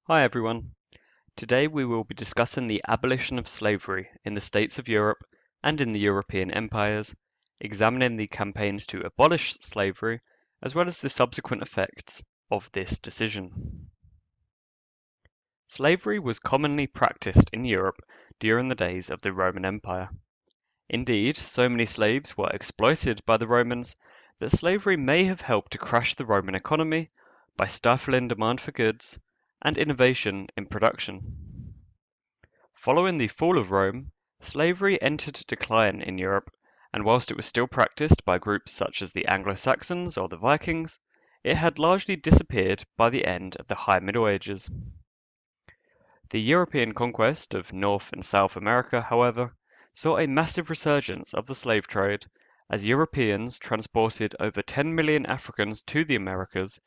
Hi everyone. Today we will be discussing the abolition of slavery in the states of Europe and in the European empires, examining the campaigns to abolish slavery as well as the subsequent effects of this decision. Slavery was commonly practiced in Europe during the days of the Roman Empire. Indeed, so many slaves were exploited by the Romans that slavery may have helped to crash the Roman economy by stifling demand for goods and innovation in production. Following the fall of Rome, slavery entered decline in Europe, and whilst it was still practiced by groups such as the Anglo-Saxons or the Vikings, it had largely disappeared by the end of the High Middle Ages. The European conquest of North and South America, however, saw a massive resurgence of the slave trade as Europeans transported over 10 million Africans to the Americas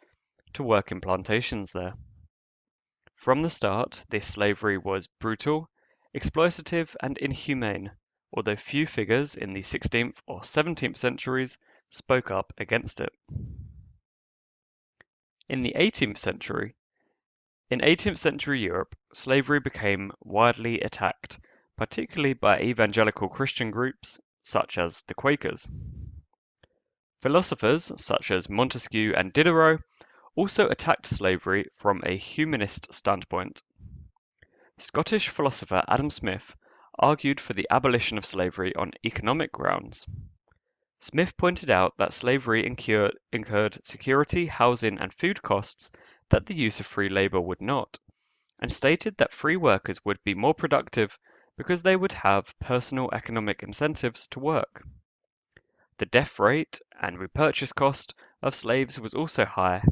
to work in plantations there. From the start, this slavery was brutal, exploitative, and inhumane, although few figures in the 16th or 17th centuries spoke up against it. In the 18th century, in 18th century Europe, slavery became widely attacked, particularly by evangelical Christian groups such as the Quakers. Philosophers such as Montesquieu and Diderot also attacked slavery from a humanist standpoint. Scottish philosopher Adam Smith argued for the abolition of slavery on economic grounds. Smith pointed out that slavery incurred security, housing, and food costs that the use of free labor would not, and stated that free workers would be more productive because they would have personal economic incentives to work. The death rate and repurchase cost of slaves was also high,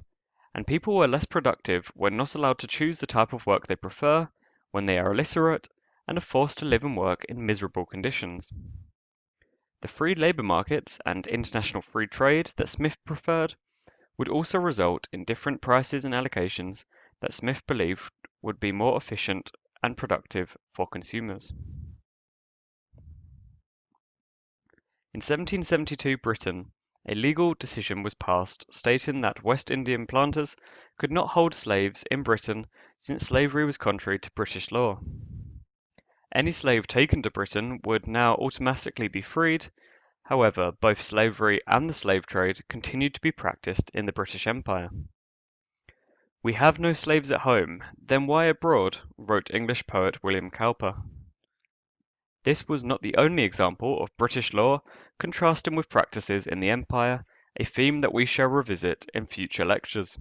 and people were less productive when not allowed to choose the type of work they prefer, when they are illiterate, and are forced to live and work in miserable conditions. The free labor markets and international free trade that Smith preferred would also result in different prices and allocations that Smith believed would be more efficient and productive for consumers. In 1772 Britain, a legal decision was passed stating that West Indian planters could not hold slaves in Britain since slavery was contrary to British law. Any slave taken to Britain would now automatically be freed. However, both slavery and the slave trade continued to be practiced in the British Empire. "We have no slaves at home, then why abroad?" wrote English poet William Cowper. This was not the only example of British law contrasting with practices in the Empire, a theme that we shall revisit in future lectures.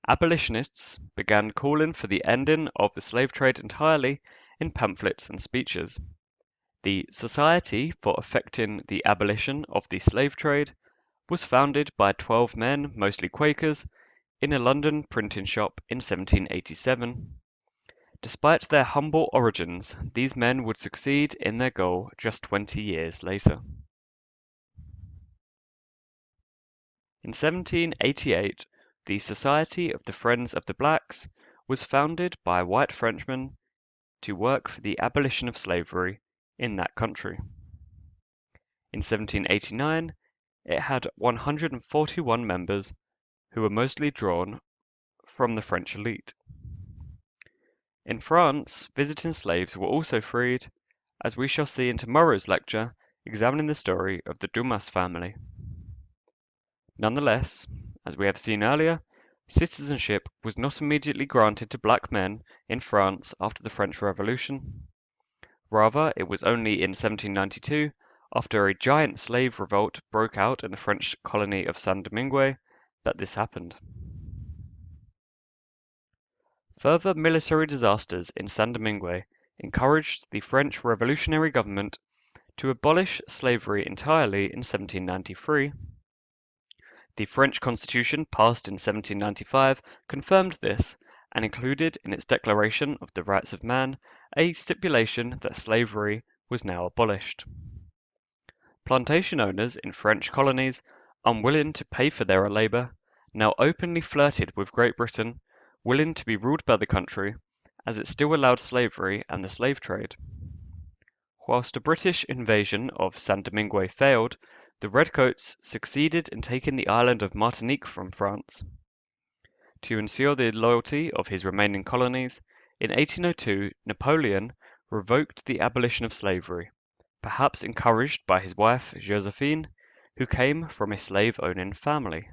Abolitionists began calling for the ending of the slave trade entirely in pamphlets and speeches. The Society for Effecting the Abolition of the Slave Trade was founded by 12 men, mostly Quakers, in a London printing shop in 1787. Despite their humble origins, these men would succeed in their goal just 20 years later. In 1788, the Society of the Friends of the Blacks was founded by white Frenchmen to work for the abolition of slavery in that country. In 1789, it had 141 members who were mostly drawn from the French elite. In France, visiting slaves were also freed, as we shall see in tomorrow's lecture examining the story of the Dumas family. Nonetheless, as we have seen earlier, citizenship was not immediately granted to black men in France after the French Revolution. Rather, it was only in 1792, after a giant slave revolt broke out in the French colony of Saint Domingue, that this happened. Further military disasters in Saint Domingue encouraged the French revolutionary government to abolish slavery entirely in 1793. The French Constitution passed in 1795 confirmed this and included in its Declaration of the Rights of Man a stipulation that slavery was now abolished. Plantation owners in French colonies, unwilling to pay for their labor, now openly flirted with Great Britain, willing to be ruled by the country, as it still allowed slavery and the slave trade. Whilst a British invasion of Saint Domingue failed, the Redcoats succeeded in taking the island of Martinique from France. To ensure the loyalty of his remaining colonies, in 1802 Napoleon revoked the abolition of slavery, perhaps encouraged by his wife Josephine, who came from a slave-owning family.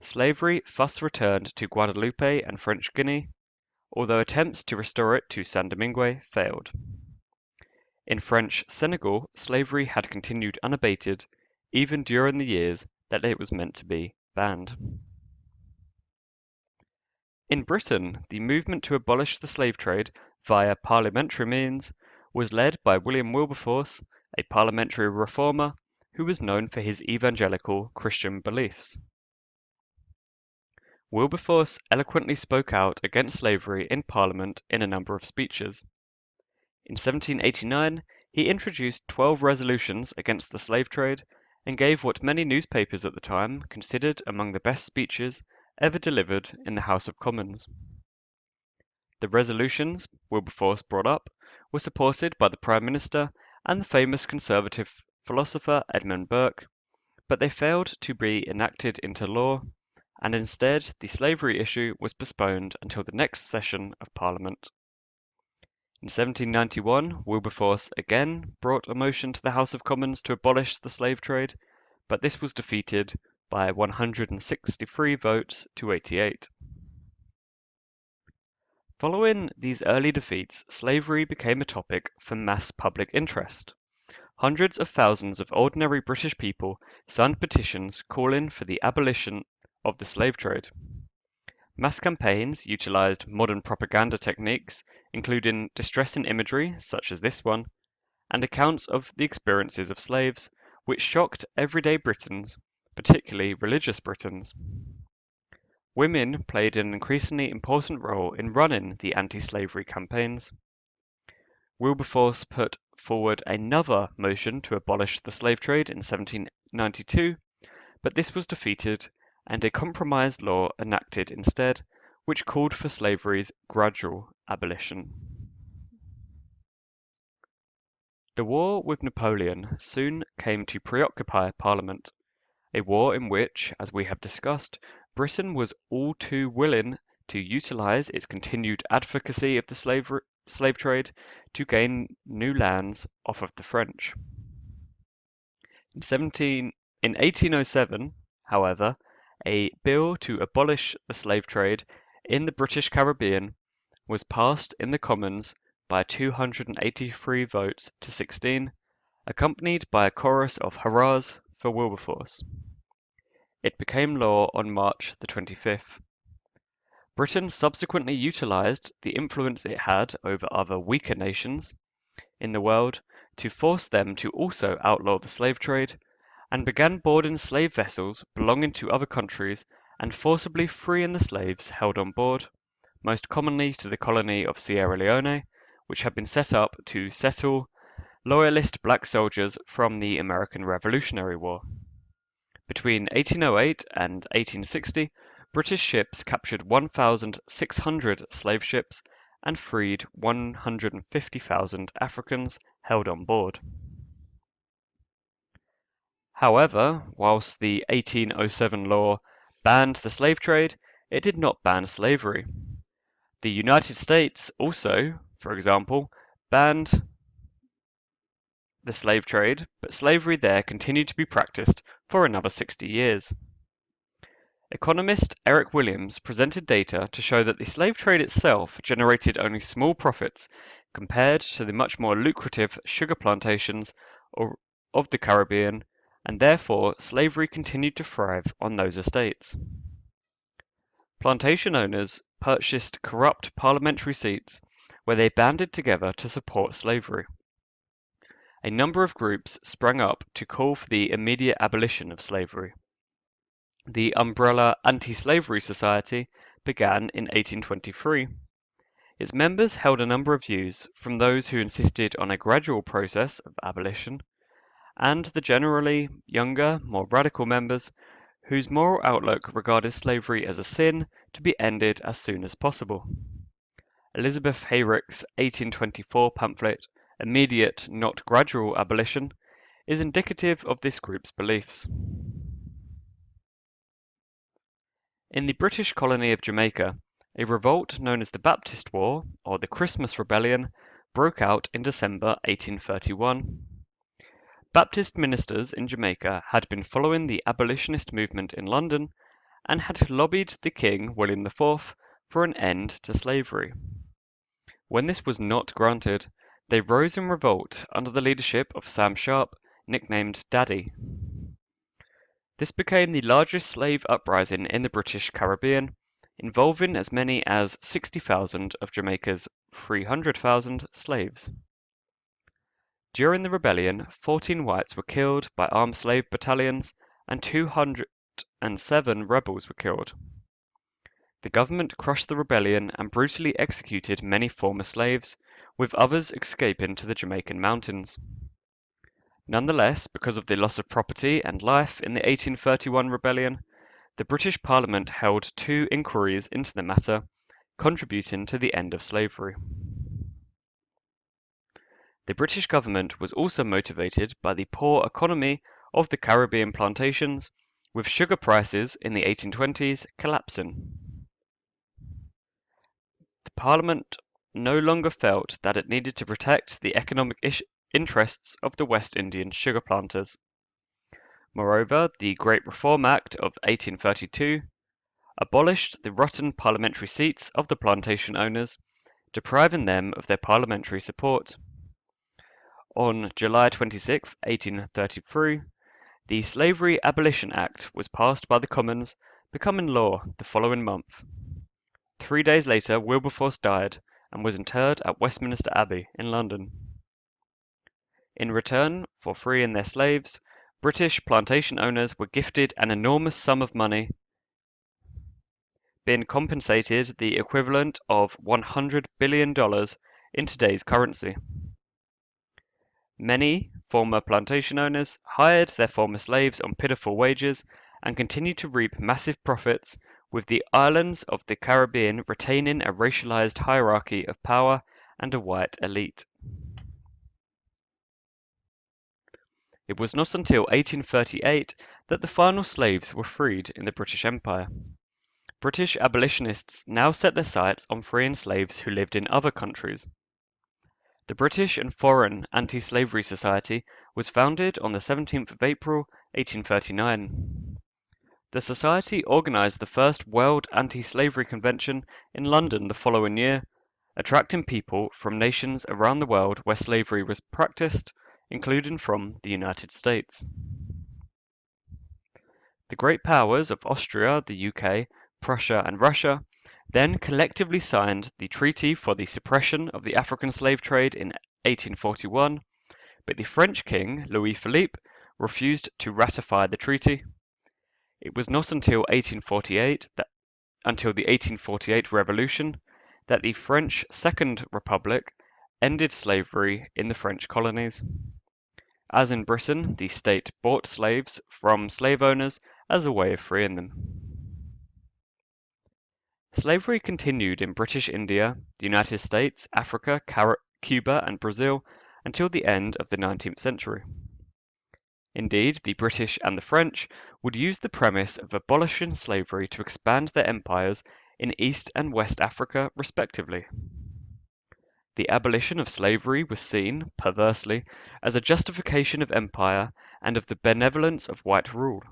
Slavery thus returned to Guadeloupe and French Guinea, although attempts to restore it to San Domingue failed. In French Senegal, slavery had continued unabated even during the years that it was meant to be banned. In Britain, the movement to abolish the slave trade via parliamentary means was led by William Wilberforce, a parliamentary reformer who was known for his evangelical Christian beliefs. Wilberforce eloquently spoke out against slavery in Parliament in a number of speeches. In 1789, he introduced 12 resolutions against the slave trade and gave what many newspapers at the time considered among the best speeches ever delivered in the House of Commons. The resolutions Wilberforce brought up were supported by the Prime Minister and the famous conservative philosopher Edmund Burke, but they failed to be enacted into law, and instead the slavery issue was postponed until the next session of Parliament. In 1791, Wilberforce again brought a motion to the House of Commons to abolish the slave trade, but this was defeated by 163 votes to 88. Following these early defeats, slavery became a topic for mass public interest. Hundreds of thousands of ordinary British people signed petitions calling for the abolition of the slave trade. Mass campaigns utilized modern propaganda techniques, including distressing imagery, such as this one, and accounts of the experiences of slaves, which shocked everyday Britons, particularly religious Britons. Women played an increasingly important role in running the anti-slavery campaigns. Wilberforce put forward another motion to abolish the slave trade in 1792, but this was defeated and a compromise law enacted instead, which called for slavery's gradual abolition. The war with Napoleon soon came to preoccupy Parliament, a war in which, as we have discussed, Britain was all too willing to utilize its continued advocacy of the slave trade to gain new lands off of the French. In 1807, however, a bill to abolish the slave trade in the British Caribbean was passed in the Commons by 283 votes to 16, accompanied by a chorus of hurrahs for Wilberforce. It became law on March the 25th. Britain subsequently utilized the influence it had over other weaker nations in the world to force them to also outlaw the slave trade, and began boarding slave vessels belonging to other countries and forcibly freeing the slaves held on board, most commonly to the colony of Sierra Leone, which had been set up to settle loyalist black soldiers from the American Revolutionary War. Between 1808 and 1860, British ships captured 1,600 slave ships and freed 150,000 Africans held on board. However, whilst the 1807 law banned the slave trade, it did not ban slavery. The United States also, for example, banned the slave trade, but slavery there continued to be practiced for another 60 years. Economist Eric Williams presented data to show that the slave trade itself generated only small profits compared to the much more lucrative sugar plantations of the Caribbean, and therefore slavery continued to thrive on those estates. Plantation owners purchased corrupt parliamentary seats where they banded together to support slavery. A number of groups sprang up to call for the immediate abolition of slavery. The umbrella Anti-Slavery Society began in 1823. Its members held a number of views, from those who insisted on a gradual process of abolition, and the generally younger, more radical members, whose moral outlook regarded slavery as a sin to be ended as soon as possible. Elizabeth Hayrick's 1824 pamphlet, Immediate, Not Gradual Abolition, is indicative of this group's beliefs. In the British colony of Jamaica, a revolt known as the Baptist War, or the Christmas Rebellion, broke out in December 1831. Baptist ministers in Jamaica had been following the abolitionist movement in London and had lobbied the King William IV for an end to slavery. When this was not granted, they rose in revolt under the leadership of Sam Sharpe, nicknamed Daddy. This became the largest slave uprising in the British Caribbean, involving as many as 60,000 of Jamaica's 300,000 slaves. During the rebellion, 14 whites were killed by armed slave battalions and 207 rebels were killed. The government crushed the rebellion and brutally executed many former slaves, with others escaping to the Jamaican mountains. Nonetheless, because of the loss of property and life in the 1831 rebellion, the British Parliament held 2 inquiries into the matter, contributing to the end of slavery. The British government was also motivated by the poor economy of the Caribbean plantations, with sugar prices in the 1820s collapsing. The Parliament no longer felt that it needed to protect the economic interests of the West Indian sugar planters. Moreover, the Great Reform Act of 1832 abolished the rotten parliamentary seats of the plantation owners, depriving them of their parliamentary support. On July 26, 1833, the Slavery Abolition Act was passed by the Commons, becoming law the following month. 3 days later, Wilberforce died and was interred at Westminster Abbey in London. In return for freeing their slaves, British plantation owners were gifted an enormous sum of money, being compensated the equivalent of $100 billion in today's currency. Many former plantation owners hired their former slaves on pitiful wages and continued to reap massive profits, with the islands of the Caribbean retaining a racialized hierarchy of power and a white elite. It was not until 1838 that the final slaves were freed in the British Empire. British abolitionists now set their sights on freeing slaves who lived in other countries. The British and Foreign Anti-Slavery Society was founded on the 17th of April, 1839. The society organised the first World Anti-Slavery Convention in London the following year, attracting people from nations around the world where slavery was practiced, including from the United States. The great powers of Austria, the UK, Prussia and Russia then collectively signed the Treaty for the Suppression of the African Slave Trade in 1841, but the French king, Louis Philippe, refused to ratify the treaty. It was not until the 1848 Revolution that the French Second Republic ended slavery in the French colonies. As in Britain, the state bought slaves from slave owners as a way of freeing them. Slavery continued in British India, the United States, Africa, Cuba, and Brazil until the end of the 19th century. Indeed, the British and the French would use the premise of abolishing slavery to expand their empires in East and West Africa, respectively. The abolition of slavery was seen, perversely, as a justification of empire and of the benevolence of white rule.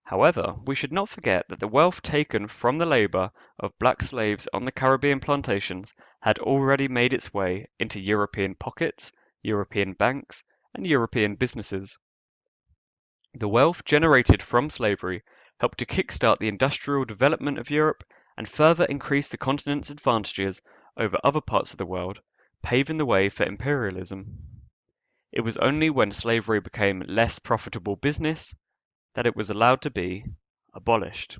However, we should not forget that the wealth taken from the labor of black slaves on the Caribbean plantations had already made its way into European pockets, European banks, and European businesses. The wealth generated from slavery helped to kickstart the industrial development of Europe and further increase the continent's advantages over other parts of the world, paving the way for imperialism. It was only when slavery became less profitable business that it was allowed to be abolished.